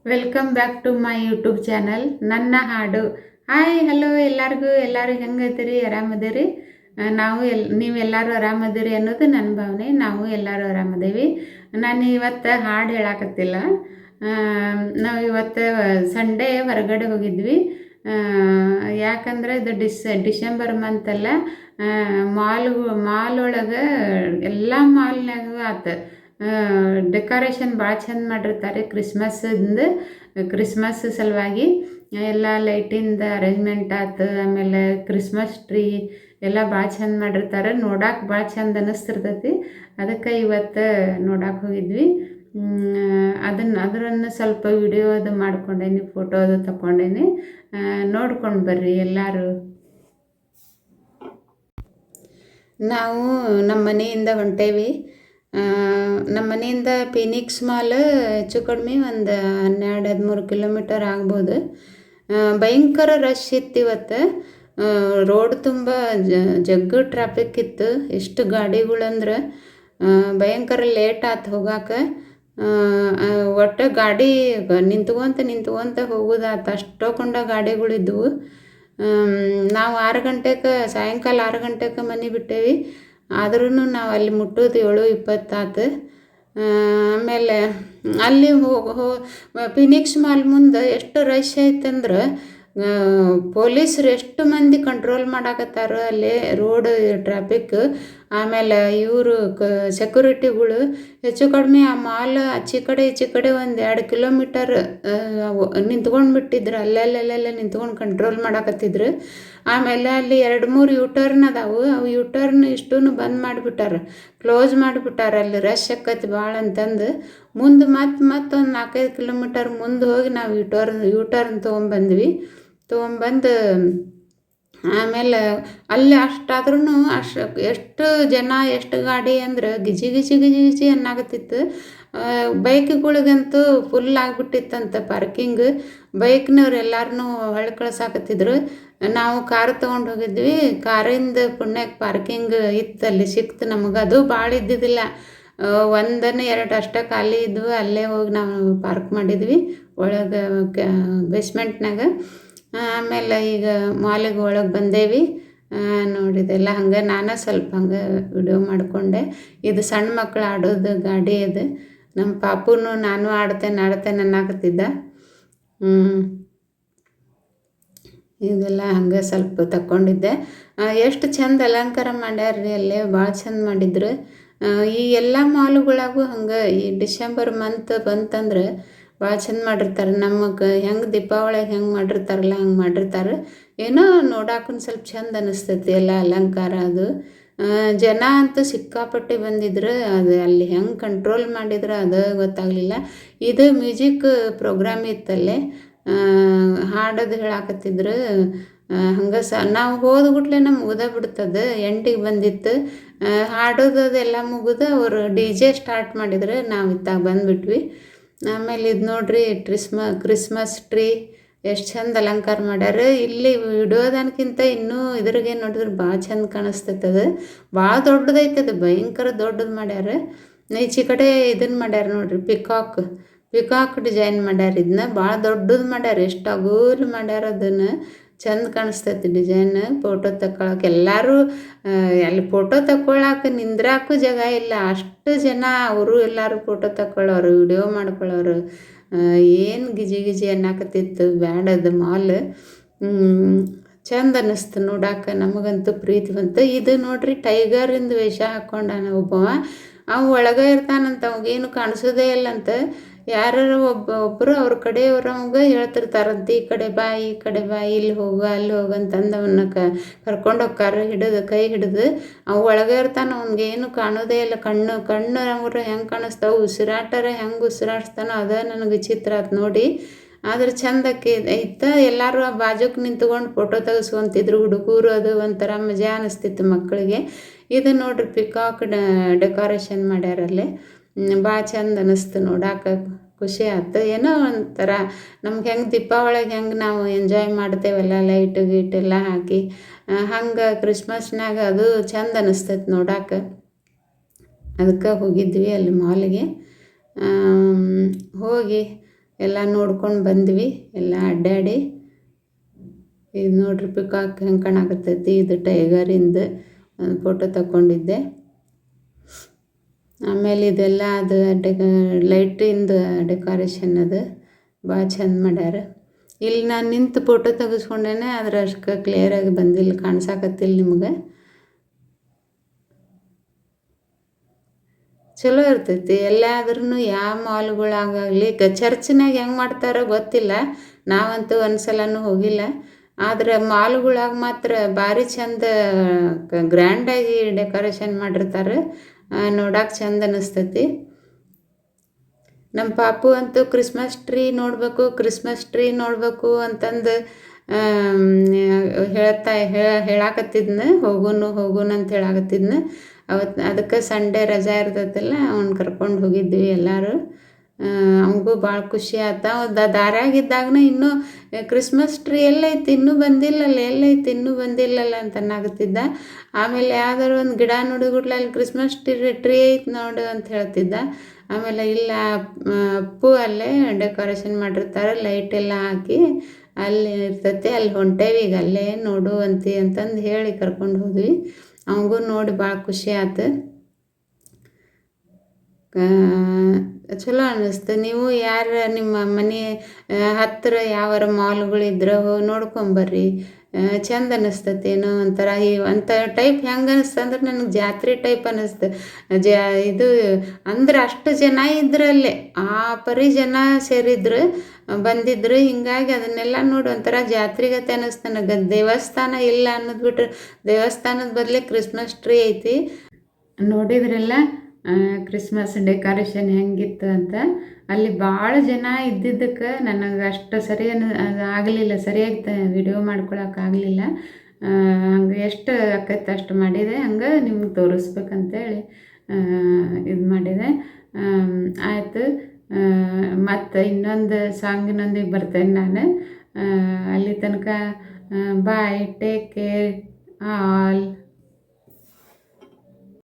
Welcome back to my YouTube channel ನನ್ನ ಹಾಡು. Hi hello ಎಲ್ಲರೂ ಹೆಂಗೈತಿರಿ? ಆರಾಮದಿರಿ? ನಾವು ನೀವೆಲ್ಲರೂ ಆರಾಮದಿರಿ ಅನ್ನೋದು ನನ್ನ ಭಾವನೆ. ನಾವು ಎಲ್ಲರೂ ಆರಾಮದೇವಿ. ನಾನು ಇವತ್ತು ಹಾಡು ಹೇಳಾಕತ್ತಿಲ್ಲ. ನಾವು ಇವತ್ತು ಸಂಡೇ ಹೊರಗಡೆ ಹೋಗಿದ್ವಿ. ಯಾಕಂದ್ರೆ ಇದು ಡಿಸೆಂಬರ್ ಮಂತಲ್ಲ. ಮಾಲ್ ಒಳಗೆ ಎಲ್ಲ ಮಾಲ್ನಾಗೂ ಆತು ಡೆಕೋರೇಷನ್ ಭಾಳ ಚಂದ ಮಾಡಿರ್ತಾರೆ. ಕ್ರಿಸ್ಮಸ್ ಸಲುವಾಗಿ ಎಲ್ಲ ಲೈಟಿಂದ ಅರೇಂಜ್ಮೆಂಟ್ ಆಯ್ತು. ಆಮೇಲೆ ಕ್ರಿಸ್ಮಸ್ ಟ್ರೀ ಎಲ್ಲ ಭಾಳ ಚಂದ ಮಾಡಿರ್ತಾರೆ. ನೋಡಕ್ಕೆ ಭಾಳ ಚಂದ ಅನ್ನಿಸ್ತಿರ್ತೈತಿ. ಅದಕ್ಕೆ ಇವತ್ತು ನೋಡಕ್ಕೆ ಹೋಗಿದ್ವಿ. ಅದನ್ನು ಸ್ವಲ್ಪ ವಿಡಿಯೋ ಅದು ಮಾಡ್ಕೊಂಡೇನಿ, ಫೋಟೋ ಅದು ತಗೊಂಡೇನಿ. ನೋಡ್ಕೊಂಡು ಬರ್ರಿ ಎಲ್ಲರೂ. ನಾವು ನಮ್ಮ ಮನೆಯಿಂದ ಹೊಂಟೇವಿ. ನಮ್ಮ ಮನೆಯಿಂದ ಫೀನಿಕ್ಸ್ ಮಾಲ್ ಹೆಚ್ಚು ಕಡಿಮೆ ಒಂದು 12-13 ಕಿಲೋಮೀಟರ್ ಆಗ್ಬೋದು. ಭಯಂಕರ ರಶ್ ಇತ್ತು ಇವತ್ತು. ರೋಡ್ ತುಂಬ ಜಗ್ಗು ಟ್ರಾಫಿಕ್ ಇತ್ತು. ಎಷ್ಟು ಗಾಡಿಗಳಂದ್ರೆ ಭಯಂಕರ ಲೇಟ್ ಆಯ್ತು ಹೋಗಾಕೆ. ಒಟ್ಟು ಗಾಡಿ ನಿಂತ್ಕೊಂತ ಹೋಗೋದಾತು. ಅಷ್ಟೊಂದು ಗಾಡಿಗಳಿದ್ವು. ನಾವು ಸಾಯಂಕಾಲ 6 ಗಂಟೆಗೆ ಮನೆ ಬಿಟ್ಟೇವಿ. ಆದ್ರೂ ನಾವು ಅಲ್ಲಿ ಮುಟ್ಟೋದು 7:20 ಆತು. ಆಮೇಲೆ ಅಲ್ಲಿ ಫಿನಿಕ್ಸ್ ಮಾಲ್ ಮುಂದೆ ಎಷ್ಟು ರಶ್ ಐತಂದ್ರೆ ಪೊಲೀಸರು ಎಷ್ಟು ಮಂದಿ ಕಂಟ್ರೋಲ್ ಮಾಡಾಕತ್ತಾರ ಅಲ್ಲಿ ರೋಡ್ ಟ್ರಾಫಿಕ್. ಆಮೇಲೆ ಇವರು ಸೆಕ್ಯೂರಿಟಿಗಳು ಹೆಚ್ಚು ಕಡಿಮೆ ಆ ಮಾಲ್ ಆಚೆ ಕಡೆ ಈಚೆ ಕಡೆ 1-2 ಕಿಲೋಮೀಟರ್ ನಿಂತ್ಕೊಂಡು ಬಿಟ್ಟಿದ್ರು. ಅಲ್ಲೆಲ್ಲೆಲ್ಲ ನಿಂತ್ಕೊಂಡು ಕಂಟ್ರೋಲ್ ಮಾಡಾಕತ್ತಿದ್ರು. ಆಮೇಲೆ ಅಲ್ಲಿ 2-3 ಯೂಟರ್ನ್ ಅದಾವು. ಅವು ಯೂಟರ್ನ್ ಇಷ್ಟೂ ಬಂದ್ ಮಾಡಿಬಿಟ್ಟಾರ, ಕ್ಲೋಸ್ ಮಾಡಿಬಿಟ್ಟಾರ. ಅಲ್ಲಿ ರಶ್ ಆಕೈತಿ ಭಾಳ ಅಂತಂದು ಮುಂದೆ ಮತ್ತೊಂದು 4-5 ಕಿಲೋಮೀಟರ್ ಮುಂದೆ ಹೋಗಿ ನಾವು ಯೂಟರ್ನ್ ತೊಗೊಂಬಂದ್ವಿ. ಆಮೇಲೆ ಅಲ್ಲಿ ಅಷ್ಟಾದ್ರೂ ಎಷ್ಟು ಜನ ಎಷ್ಟು ಗಾಡಿ ಅಂದ್ರೆ ಗಿಜಿ ಅನ್ನಾಗತ್ತಿತ್ತು. ಬೈಕ್ಗಳಿಗಂತೂ ಫುಲ್ ಆಗಿಬಿಟ್ಟಿತ್ತಂತ ಪಾರ್ಕಿಂಗ್. ಬೈಕ್ನವ್ರು ಎಲ್ಲರನ್ನೂ ಹೊಳ್ಳಿ ಕಳ್ಸಾಕತ್ತಿದ್ರು. ನಾವು ಕಾರ್ ತೊಗೊಂಡು ಹೋಗಿದ್ವಿ. ಕಾರಿಂದ ಪುಣ್ಯಕ್ಕೆ ಪಾರ್ಕಿಂಗ್ ಇತ್ತು, ಅಲ್ಲಿ ಸಿಕ್ತು ನಮಗೆ. ಅದು ಭಾಳ ಇದ್ದಿದ್ದಿಲ್ಲ, 1-2 ಅಷ್ಟೇ ಖಾಲಿ ಇದ್ವು. ಅಲ್ಲೇ ಹೋಗಿ ನಾವು ಪಾರ್ಕ್ ಮಾಡಿದ್ವಿ ಒಳಗೆ ಬೇಸ್ಮೆಂಟ್ನಾಗ. ಆಮೇಲೆ ಈಗ ಮಾಲಿಗೆ ಒಳಗೆ ಬಂದೇವಿ. ನೋಡಿದೆಲ್ಲ ಹಂಗೆ ನಾನು ಸ್ವಲ್ಪ ಹಂಗೆ ವಿಡಿಯೋ ಮಾಡಿಕೊಂಡೆ. ಇದು ಸಣ್ಣ ಮಕ್ಕಳು ಆಡೋದು ಗಾಡಿ ಅದು. ನಮ್ಮ ಪಾಪುನು ನಾನು ಆಡ್ತೇನೆ ಅನ್ನಕತ್ತಿದ್ದ. ಇದೆಲ್ಲ ಹಂಗೆ ಸ್ವಲ್ಪ ತಗೊಂಡಿದ್ದೆ. ಎಷ್ಟು ಚಂದ ಅಲಂಕಾರ ಮಾಡ್ಯಾರ್ರಿ ಅಲ್ಲೇ, ಭಾಳ ಚಂದ ಮಾಡಿದ್ರು. ಈ ಎಲ್ಲ ಮಾಲುಗಳಾಗೂ ಹಂಗೆ ಈ ಡಿಸೆಂಬರ್ ಮಂತ್ ಬಂತಂದ್ರೆ ಭಾಳ ಚಂದ ಮಾಡಿರ್ತಾರೆ. ನಮಗೆ ಹೆಂಗೆ ದೀಪಾವಳಿಗೆ ಹೆಂಗೆ ಮಾಡಿರ್ತಾರಲ್ಲ ಹಂಗೆ ಮಾಡಿರ್ತಾರೆ. ಏನೋ ನೋಡಾಕ ಸ್ವಲ್ಪ ಚಂದ ಅನ್ನಿಸ್ತೈತಿ ಎಲ್ಲ ಅಲಂಕಾರ ಅದು. ಜನ ಅಂತೂ ಸಿಕ್ಕಾಪಟ್ಟೆ ಬಂದಿದ್ರು. ಅದು ಅಲ್ಲಿ ಹೆಂಗೆ ಕಂಟ್ರೋಲ್ ಮಾಡಿದ್ರು ಅದು ಗೊತ್ತಾಗಲಿಲ್ಲ. ಇದು ಮ್ಯೂಸಿಕ್ ಪ್ರೋಗ್ರಾಮ್ ಇತ್ತಲ್ಲೇ, ಹಾಡೋದು ಹೇಳಾಕತ್ತಿದ್ರು. ಹಂಗೆ ನಾವು ಹೋದ್ಬಿಟ್ಲೆ ಮುಗ್ದ ಬಿಡ್ತದೆ. ಎಂಟಿಗೆ ಬಂದಿತ್ತು ಹಾಡೋದೆಲ್ಲ ಮುಗಿದು ಅವರು DJ ಸ್ಟಾರ್ಟ್ ಮಾಡಿದ್ರು. ನಾವು ಇತ್ತಾಗ ಬಂದುಬಿಟ್ವಿ. ಆಮೇಲೆ ಇದು ನೋಡ್ರಿ ಕ್ರಿಸ್ಮಸ್ ಟ್ರೀ ಎಷ್ಟು ಚಂದ ಅಲಂಕಾರ ಮಾಡ್ಯಾರ. ಇಲ್ಲಿ ವಿಡಿಯೋದನ್ಕಿಂತ ಇನ್ನೂ ಇದ್ರಿಗೆ ನೋಡಿದ್ರೆ ಭಾಳ ಚಂದ ಕಾಣಿಸ್ತೈತದು. ಭಾಳ ದೊಡ್ಡದೈತದು, ಭಯಂಕರ ದೊಡ್ಡದು ಮಾಡ್ಯಾರ. ಈಚೆ ಕಡೆ ಇದನ್ನು ಮಾಡ್ಯಾರ ನೋಡ್ರಿ, ಪಿಕಾಕ್ ಡಿಸೈನ್ ಮಾಡ್ಯಾರ. ಇದನ್ನ ಭಾಳ ದೊಡ್ಡದು ಮಾಡ್ಯಾರ, ಎಷ್ಟು ಅಗೂರು ಮಾಡ್ಯಾರ. ಅದನ್ನು ಚಂದ ಕಾಣಿಸ್ತೈತಿ ಡಿಸೈನ್. ಫೋಟೋ ತಗೊಳಕ್ಕೆ ಎಲ್ಲರೂ ಅಲ್ಲಿ ಫೋಟೋ ತಗೊಳಕ್ಕೆ ನಿಂದ್ರಾಕು ಜಾಗ ಇಲ್ಲ, ಅಷ್ಟು ಜನ. ಅವರು ಎಲ್ಲರೂ ಫೋಟೋ ತಗೊಳ್ಳೋರು, ವಿಡಿಯೋ ಮಾಡ್ಕೊಳ್ಳೋರು. ಏನು ಗಿಜಿ ಅನ್ನಕತ್ತಿತ್ತು ಬ್ಯಾಡದು ಮಾಲ್. ಚಂದ ಅನ್ನಿಸ್ತು ನೋಡಾಕ, ನಮಗಂತೂ ಪ್ರೀತಿ ಬಂತು. ಇದು ನೋಡ್ರಿ ಟೈಗರಿಂದ ವೇಷ ಹಾಕ್ಕೊಂಡಾನ ಒಬ್ಬವ. ಅವ ಒಳಗೆ ಇರ್ತಾನಂತ, ಅವಾಗೇನು ಕಾಣಿಸೋದೇ ಇಲ್ಲಂತ. ಯಾರು ಒಬ್ಬರು ಅವ್ರ ಕಡೆಯವ್ರು ಅವಾಗ ಹೇಳ್ತಿರ್ತಾರಂತ, ಈ ಕಡೆ ಬಾ ಇಲ್ಲಿ ಹೋಗು ಅಲ್ಲಿ ಹೋಗು ಅಂತಂದು ಅವನ್ನ ಕರ್ಕೊಂಡು ಹೋಗ್ತಾರ ಕೈ ಹಿಡಿದು. ಅವು ಒಳಗೆ ಇರ್ತಾನೆ, ಅವ್ನಿಗೇನು ಕಾಣೋದೇ ಇಲ್ಲ. ಕಣ್ಣು ಅವ್ರು ಹೆಂಗೆ ಕಾಣಿಸ್ತಾವೆ, ಹೆಂಗೆ ಉಸಿರಾಡ್ಸ್ತಾನೋ ಅದ ನನಗೆ ವಿಚಿತ್ರ ಆಯ್ತು ನೋಡಿ. ಆದ್ರೆ ಚಂದಕ್ಕೆ ಇತ್ತು. ಎಲ್ಲರೂ ಆ ಬಾಜುಕ್ ನಿಂತ್ಕೊಂಡು ಫೋಟೋ ತೆಗೆಸ್ಕೊಂತಿದ್ರು ಹುಡುಗರು. ಅದು ಒಂಥರ ಮಜಾ ಅನ್ನಿಸ್ತಿತ್ತು ಮಕ್ಕಳಿಗೆ. ಇದು ನೋಡ್ರಿ ಪಿಕಾಕ್ ಡೆಕೋರೇಷನ್ ಮಾಡ್ಯಾರಲ್ಲೇ, ಭಾಳ ಚಂದ ಅನ್ನಿಸ್ತು ನೋಡಾಕ, ಖುಷಿ ಆಯ್ತು. ಏನೋ ಒಂಥರ ನಮ್ಗೆ ಹೆಂಗೆ ದೀಪಾವಳಿಗೆ ಹೆಂಗೆ ನಾವು ಎಂಜಾಯ್ ಮಾಡ್ತೇವಲ್ಲ ಲೈಟ್ ಗೀಟೆಲ್ಲ ಹಾಕಿ, ಹಂಗೆ ಕ್ರಿಸ್ಮಸ್ನಾಗ ಅದು ಚಂದ ಅನ್ನಿಸ್ತೈತೆ ನೋಡಾಕ. ಅದಕ್ಕೆ ಹೋಗಿದ್ವಿ ಅಲ್ಲಿ ಮಾಲಿಗೆ. ಹೋಗಿ ಎಲ್ಲ ನೋಡ್ಕೊಂಡು ಬಂದ್ವಿ ಎಲ್ಲ ಅಡ್ಡಾಡಿ. ಇದು ನೋಡ್ರಿ ಪಿಕಾಕ್ ಹೆಂಗೆ ಕಾಣಕತ್ತೈತಿ, ಇದು ಟೈಗರಿಂದ ಒಂದು ಫೋಟೋ ತಗೊಂಡಿದ್ದೆ. ಆಮೇಲೆ ಇದೆಲ್ಲ ಅದು ಲೈಟಿಂದ ಡೆಕೋರೇಷನ್ ಅದು ಭಾಳ ಚಂದ ಮಾಡ್ಯಾರ. ಇಲ್ಲಿ ನಾನು ನಿಂತು ಫೋಟೋ ತೆಗೆಸ್ಕೊಂಡೇನೆ, ಆದ್ರೆ ಅಷ್ಟು ಕ್ಲಿಯರಾಗಿ ಬಂದಿಲ್ಲ, ಕಾಣಿಸಾಕತ್ತಿಲ್ಲ ನಿಮ್ಗೆ. ಚಲೋ ಇರ್ತೈತಿ ಎಲ್ಲಾದ್ರೂ. ಯಾವ ಮಾಲ್ಗಳಾಗಲಿ ಚರ್ಚ್ನಾಗ ಹೆಂಗೆ ಮಾಡ್ತಾರೋ ಗೊತ್ತಿಲ್ಲ, ನಾವಂತೂ ಒಂದು ಸಲನೂ ಹೋಗಿಲ್ಲ. ಆದ್ರೆ ಮಾಲ್ಗಳಾಗ ಮಾತ್ರ ಭಾರಿ ಚಂದ ಗ್ರ್ಯಾಂಡಾಗಿ ಡೆಕೋರೇಷನ್ ಮಾಡಿರ್ತಾರೆ, ನೋಡಕ್ಕೆ ಚಂದ ಅನ್ನಿಸ್ತೈತಿ. ನಮ್ಮ ಪಾಪು ಅಂತೂ ಕ್ರಿಸ್ಮಸ್ ಟ್ರೀ ನೋಡಬೇಕು ಅಂತಂದು ಹೇಳಾಕತ್ತಿದ್ನ, ಹೋಗುನು ಅಂತ ಹೇಳಾಕತ್ತಿದ್ನ. ಅದಕ್ಕೆ ಸಂಡೇ ರಜಾ ಇರ್ತೈತಲ್ಲ, ಅವ್ನು ಕರ್ಕೊಂಡು ಹೋಗಿದ್ವಿ ಎಲ್ಲರೂ. ಅವನಿಗೂ ಭಾಳ ಖುಷಿ ಆಯ್ತು. ದಾರ್ಯಾಗಿದ್ದಾಗನ ಇನ್ನೂ ಕ್ರಿಸ್ಮಸ್ ಟ್ರೀ ಎಲ್ಲೈತಿ, ಇನ್ನೂ ಬಂದಿಲ್ಲಲ್ಲ ಅಂತ ಅನ್ನಾಗುತ್ತಿದ್ದ. ಆಮೇಲೆ ಯಾವ್ದಾದ್ರು ಒಂದು ಗಿಡ ನೋಡಿದ್ಬಿಟ್ಲೆ ಅಲ್ಲಿ ಕ್ರಿಸ್ಮಸ್ ಟ್ರೀ ಐತಿ ನೋಡು ಅಂತ ಹೇಳ್ತಿದ್ದ. ಆಮೇಲೆ ಇಲ್ಲ ಅಪ್ಪು ಅಲ್ಲೇ ಡೆಕೋರೇಷನ್ ಮಾಡಿರ್ತಾರೆ, ಲೈಟ್ ಎಲ್ಲ ಹಾಕಿ ಅಲ್ಲಿ ಇರ್ತೈತಿ, ಅಲ್ಲಿ ಹೊಂಟೇವಿ ಈಗ ಅಲ್ಲೇ ನೋಡುವಂತಿ ಅಂತಂದು ಹೇಳಿ ಕರ್ಕೊಂಡು ಹೋದ್ವಿ. ಅವನಿಗೂ ನೋಡಿ ಭಾಳ ಖುಷಿ ಆಯ್ತು, ಚಲೋ ಅನ್ನಿಸ್ತು. ನೀವು ಯಾರು ನಿಮ್ಮ ಮನೆ ಹತ್ತಿರ ಯಾವಾರ ಮಾಲ್ಗಳಿದ್ರೆ ಹೋಗಿ ನೋಡ್ಕೊಂಬರ್ರಿ, ಚಂದ ಅನ್ನಿಸ್ತೈತಿ. ಏನೋ ಒಂಥರ ಅಂಥ ಟೈಪ್ ಹೆಂಗೆ ಅನ್ನಿಸ್ತಂದ್ರೆ ನನಗೆ ಜಾತ್ರೆ ಟೈಪ್ ಅನ್ನಿಸ್ತು. ಇದು ಅಂದ್ರೆ ಅಷ್ಟು ಜನ ಇದ್ರಲ್ಲೇ, ಆ ಪರಿ ಜನ ಬಂದಿದ್ರು. ಹಿಂಗಾಗಿ ಅದನ್ನೆಲ್ಲ ನೋಡಿ ಒಂಥರ ಜಾತ್ರೆಗತೆ ಅನ್ನಿಸ್ತು ನನಗೆ. ದೇವಸ್ಥಾನ ಇಲ್ಲ ಅನ್ನೋದು ಬಿಟ್ಟರೆ, ದೇವಸ್ಥಾನದ ಬದಲೇ ಕ್ರಿಸ್ಮಸ್ ಟ್ರೀ ಐತಿ. ನೋಡಿದ್ರೆಲ್ಲ ಕ್ರಿಸ್ಮಸ್ ಡೆಕೋರೇಷನ್ ಹೆಂಗಿತ್ತು ಅಂತ. ಅಲ್ಲಿ ಭಾಳ ಜನ ಇದ್ದಿದ್ದಕ್ಕೆ ನನಗೆ ಅಷ್ಟು ಆಗಲಿಲ್ಲ, ಸರಿಯಾಗಿ ವಿಡಿಯೋ ಮಾಡ್ಕೊಳಕ್ಕಾಗಲಿಲ್ಲ. ಹಂಗೆ ಎಷ್ಟು ಆಕೈತೆ ಅಷ್ಟು ಮಾಡಿದೆ, ಹಂಗೆ ನಿಮ್ಗೆ ತೋರಿಸ್ಬೇಕಂತೇಳಿ ಇದು ಮಾಡಿದೆ. ಆಯಿತು, ಮತ್ತು ಇನ್ನೊಂದು ಸಾಂಗಿನೊಂದಿಗೆ ಬರ್ತೇನೆ ನಾನು. ಅಲ್ಲಿ ತನಕ ಬಾಯ್, ಟೇಕ್ ಕೇರ್ ಆಲ್.